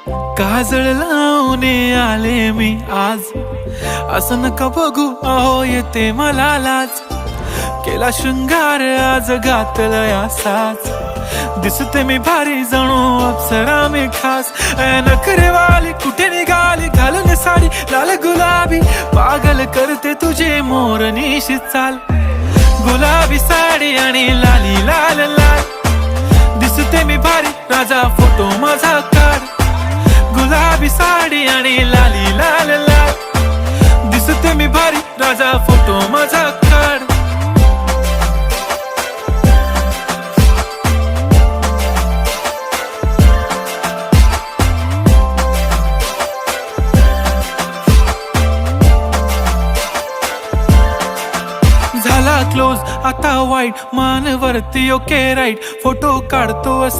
काजळ लावून आले मी आज, असं नका बघू अहो येते मला लाज. केला शृंगार आज घातलाय असाच, दिसते मी भारी जणू अप्सरा मी खास. नखरेवाली कुठे निघाली घालून साडी लाल गुलाबी, पागल करते तुझे मोरनीशी चाल. गुलाबी साडी आणि लाली लाल लाल, दिसते मी भारी राजा फोटो माझा काढ. गुलाबी साडी आणि लाली लाल लाल, दिसते मी भारी राजा फोटो माझा काढ. झाला क्लोज आता वाईट, मान वरती ओके राईट, फोटो काढतो